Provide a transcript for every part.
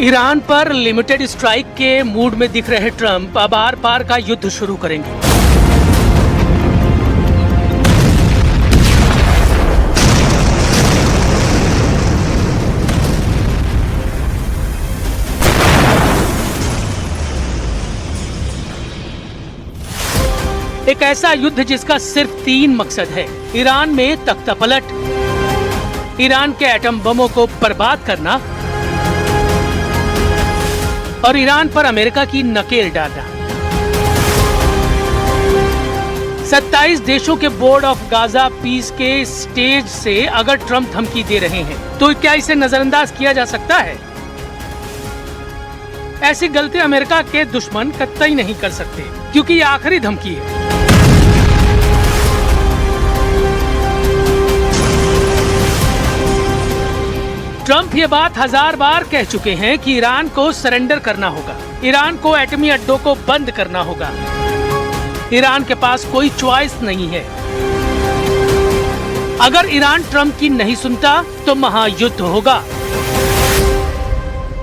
Iran पर limited strike के mood में दिख रहे ट्रंप अब आर पार का युद्ध शुरू करेंगे। एक ऐसा युद्ध जिसका सिर्फ 3 मकसद है: ईरान में तख्तापलट, ईरान के एटम बमों को बर्बाद करना और ईरान पर अमेरिका की नकेल डालना। 27 देशों के बोर्ड ऑफ गाजा पीस के स्टेज से अगर ट्रंप धमकी दे रहे हैं तो क्या इसे नजरअंदाज किया जा सकता है? ऐसी गलती अमेरिका के दुश्मन कतई नहीं कर सकते, क्योंकि ये आखिरी धमकी है। ट्रंप ये बात 1000 बार कह चुके हैं कि ईरान को सरेंडर करना होगा, ईरान को एटमी अड्डों को बंद करना होगा। ईरान के पास कोई चॉइस नहीं है। अगर ईरान ट्रंप की नहीं सुनता तो महायुद्ध होगा।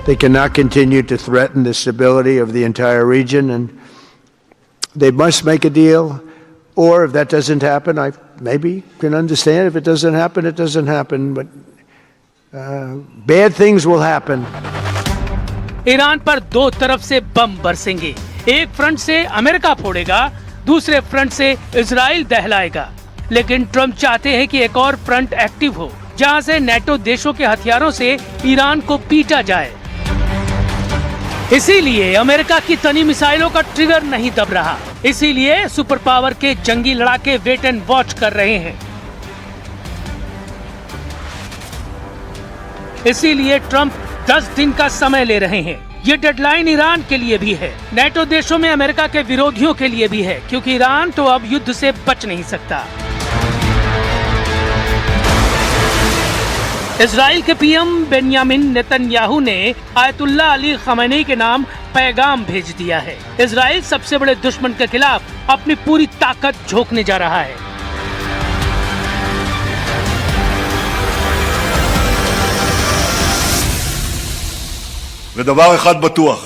They cannot continue to threaten the stability of the entire region, and they must make a deal. Or if that doesn't happen, I maybe can understand. If it doesn't happen, it doesn't happen. But bad things will happen. Iran पर 2 तरफ से बम बरसेंगे। एक front से America फोड़ेगा, दूसरे front से Israel दहलाएगा। लेकिन Trump चाहते हैं कि एक और फ्रंट एक्टिव हो, जहां से नेटो देशों के हथियारों से ईरान को पीटा जाए। इसीलिए अमेरिका की तनी मिसाइलों का ट्रिगर नहीं दब रहा। इसीलिए सुपर पावर के जंगी लड़ाके वेट एंड वॉच कर रहे हैं। इसीलिए ट्रंप 10 दिन का समय ले रहे हैं। ये डेडलाइन ईरान के लिए भी है, नेटो देशों में अमेरिका के विरोधियों के लिए भी है, क्योंकि ईरान तो अब युद्ध से बच नहीं सकता। इजराइल के पीएम बेंयामिन नेतन्याहू ने आयतुल्लाह अली खमेनी के नाम पैगाम भेज दिया है। इजराइल सबसे बड़े दुश्मन के खिलाफ अपनी पूरी ताकत झोंकने जा रहा है। ודבר אחד בטוח,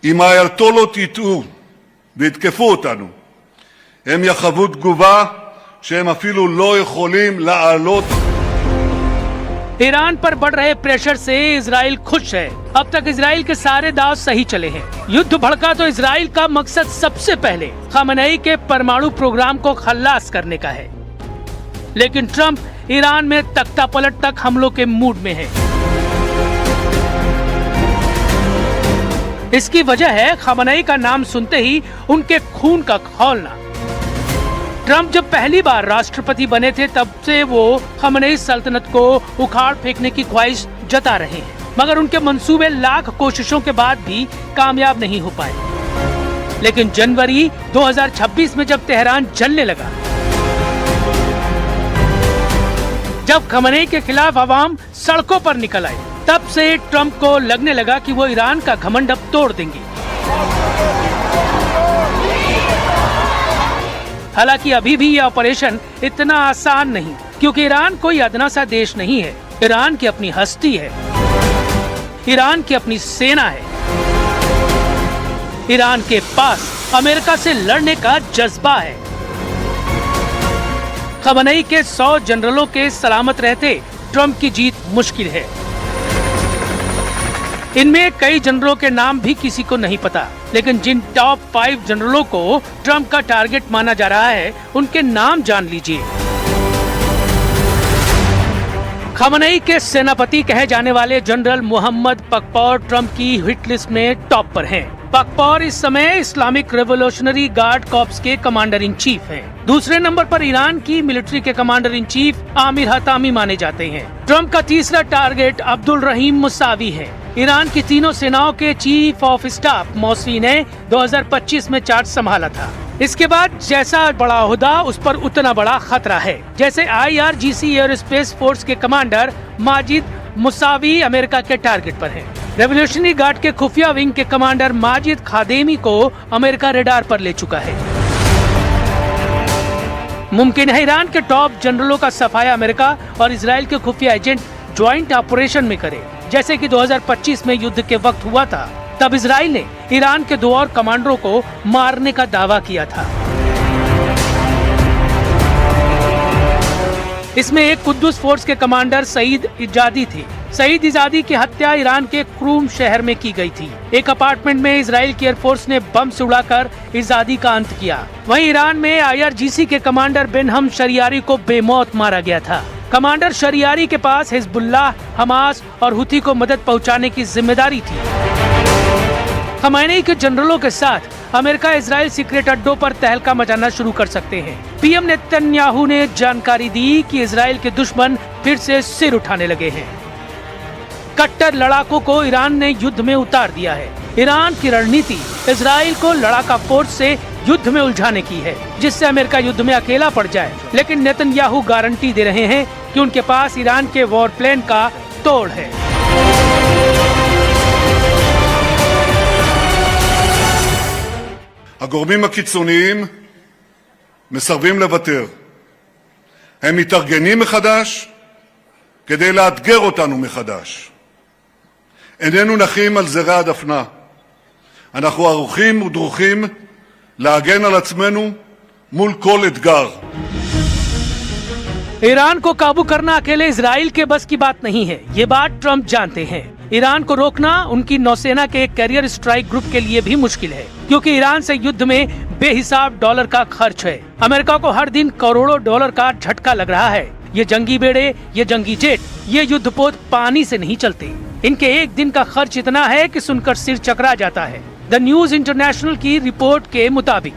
אם האייתולות יטעו ויתקפו אותנו, הם יחוו תגובה שהם אפילו לא יכולים לעלות। ईरान पर बढ़ रहे प्रेशर से इजराइल खुश है। अब तक इजराइल के सारे दांव सही चले हैं। युद्ध भड़का तो इजराइल का मकसद सबसे पहले खमेनी के परमाणु प्रोग्राम को खल्लास करने का है। लेकिन ट्रंप ईरान में तख्तापलट तक हमलों के मूड में है। इसकी वजह है खमेनी का नाम सुनते ही उनके खून का खौलना। ट्रंप जब पहली बार राष्ट्रपति बने थे तब से वो खमेनी सल्तनत को उखाड़ फेंकने की ख्वाहिश जता रहे हैं, मगर उनके मंसूबे लाख कोशिशों के बाद भी कामयाब नहीं हो पाए। लेकिन जनवरी 2026 में जब तेहरान जलने लगा, जब खमेनी के खिलाफ आवाम सड़कों पर निकल आई, तब से ट्रंप को लगने लगा कि वो ईरान का घमंड अब तोड़ देंगे। हालांकि अभी भी यह ऑपरेशन इतना आसान नहीं, क्योंकि ईरान कोई अदना सा देश नहीं है। ईरान की अपनी हस्ती है, ईरान की अपनी सेना है, ईरान के पास अमेरिका से लड़ने का जज्बा है। खमेनी के 100 जनरलों के सलामत रहते ट्रंप की जीत मुश्किल है। इनमें कई जनरलों के नाम भी किसी को नहीं पता, लेकिन जिन टॉप 5 जनरलों को ट्रंप का टारगेट माना जा रहा है, उनके नाम जान लीजिए। खमेनी के सेनापति कहे जाने वाले जनरल मोहम्मद पकपौर ट्रंप की हिट लिस्ट में टॉप पर हैं। पकपौर इस समय इस्लामिक रेवोल्यूशनरी गार्ड कॉर्प्स के कमांडर इन चीफ हैं। दूसरे नंबर पर ईरान की मिलिट्री के commander in chief Aamir Hatami माने जाते हैं। ट्रंप का तीसरा टारगेट अब्दुल रहीम मुसावी है। ईरान की तीनों सेनाओं के चीफ ऑफ स्टाफ मौसी ने 2025 में चार्ज संभाला था। इसके बाद जैसा बड़ा ओहदा उस पर उतना बड़ा खतरा है। जैसे IRGC एयर स्पेस फोर्स के कमांडर माजिद मुसावी अमेरिका के टारगेट पर हैं। रेवोल्यूशनरी गार्ड के खुफिया विंग के कमांडर माजिद खादेमी को अमेरिका रेडार पर ले चुका है। मुमकिन है ईरान के टॉप जनरलों का सफाया अमेरिका और इजराइल के खुफिया एजेंट ज्वाइंट ऑपरेशन में करे, जैसे कि 2025 में युद्ध के वक्त हुआ था। तब इजराइल ने ईरान के 2 और कमांडरों को मारने का दावा किया था। इसमें एक कुद्दुस फोर्स के कमांडर सईद इजादी थे। सईद इजादी की हत्या ईरान के क्रूम शहर में की गई थी। एक अपार्टमेंट में इजराइल की एयरफोर्स ने बम से उड़ाकर इजादी का अंत किया। वहीं ईरान में IRGC के कमांडर बेनहम शरियारी को बेमौत मारा गया था। कमांडर शरियारी के पास हिजबुल्लाह, हमास और हुती को मदद पहुंचाने की जिम्मेदारी थी। खमैनी के जनरलों के साथ अमेरिका इजराइल सीक्रेट अड्डों पर तहलका मचाना शुरू कर सकते हैं। PM नेतन्याहू ने जानकारी दी कि इजराइल के दुश्मन फिर से सिर उठाने लगे हैं। कट्टर लड़ाकों को ईरान ने युद्ध में उतार दिया है। ईरान की रणनीति इजराइल को लड़ाका फोर्स से युद्ध में उलझाने की है, जिससे अमेरिका युद्ध में अकेला पड़ जाए। लेकिन नेतन्याहू गारंटी दे रहे हैं कि उनके पास ईरान के वॉर प्लान का तोड़ है। הגורמים הקיצוניים מסרבים לוותר. הם מתארגנים מחדש כדי לאתגר אותנו מחדש. איננו נחים על זרי הדפנה. אנחנו ערוכים ודרוכים להגן על עצמנו מול כל אתגר. ईरान को काबू करना अकेले इजराइल के बस की बात नहीं है, ये बात ट्रंप जानते हैं। ईरान को रोकना उनकी नौसेना के एक कैरियर स्ट्राइक ग्रुप के लिए भी मुश्किल है, क्योंकि ईरान से युद्ध में बेहिसाब डॉलर का खर्च है। अमेरिका को हर दिन करोड़ों डॉलर का झटका लग रहा है। ये जंगी बेड़े, ये जंगी जेट, ये युद्धपोत पानी से नहीं चलते। इनके एक दिन का खर्च इतना है कि सुनकर सिर चकरा जाता है। द न्यूज इंटरनेशनल की रिपोर्ट के मुताबिक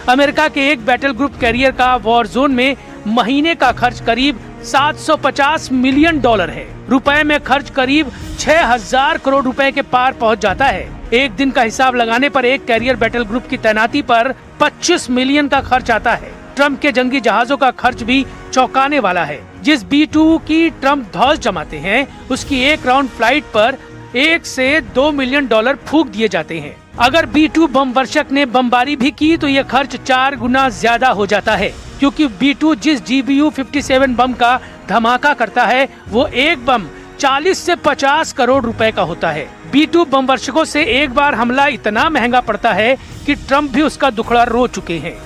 अमेरिका के एक बैटल ग्रुप कैरियर का वॉर जोन में महीने का खर्च करीब 750 मिलियन डॉलर है। रुपए में खर्च करीब 6000 करोड़ रुपए के पार पहुंच जाता है। एक दिन का हिसाब लगाने पर एक कैरियर बैटल ग्रुप की तैनाती पर 25 मिलियन का खर्च आता है। ट्रंप के जंगी जहाजों का खर्च भी चौंकाने वाला है। जिस B-2 की ट्रंप धौस जमाते हैं, उसकी एक राउंड फ्लाइट पर 1 से 2 मिलियन डॉलर फूंक दिए जाते हैं। अगर B-2 बम वर्षक ने बमबारी भी की तो ये खर्च 4 गुना ज्यादा हो जाता है, क्योंकि B-2 जिस GBU-57 बम का धमाका करता है, वो एक बम 40 से 50 करोड़ रुपए का होता है। B-2 बम वर्षकों से एक बार हमला इतना महंगा पड़ता है कि ट्रंप भी उसका दुखड़ा रो चुके हैं।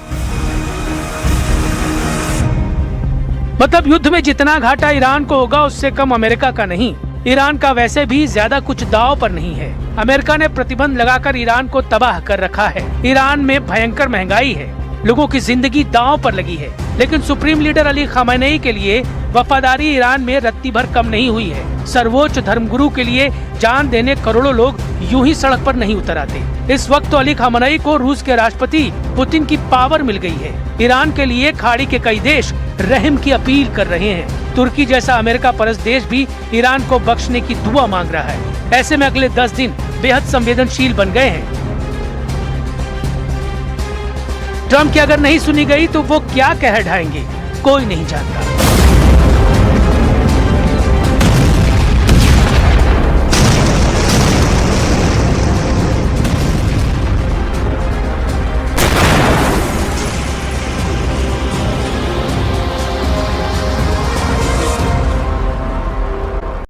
मतलब युद्ध में जितना घाटा ईरान को होगा, उससे कम अमेरिका का नहीं। ईरान का वैसे भी ज्यादा कुछ दांव पर नहीं है। अमेरिका ने प्रतिबंध लगाकर ईरान को तबाह कर रखा है। ईरान में भयंकर महंगाई है, लोगों की जिंदगी दांव पर लगी है। लेकिन सुप्रीम लीडर अली खamenei के लिए वफादारी ईरान में रत्ती भर कम नहीं हुई है। सर्वोच्च धर्मगुरु के लिए जान देने करोड़ों लोग यूं ही सड़क पर नहीं उतर आते। इस वक्त तो अली खamenei को रूस के राष्ट्रपति पुतिन की पावर मिल गई है। ईरान के लिए खाड़ी के कई देश रहम की अपील कर रहे हैं। तुर्की जैसा अमेरिका परस्त देश भी ईरान को बख्शने की दुआ मांग रहा है। ऐसे में अगले 10 दिन बेहद संवेदनशील बन गए हैं। ट्रंप की अगर नहीं सुनी गई तो वो क्या कह ढाएंगे, कोई नहीं जानता।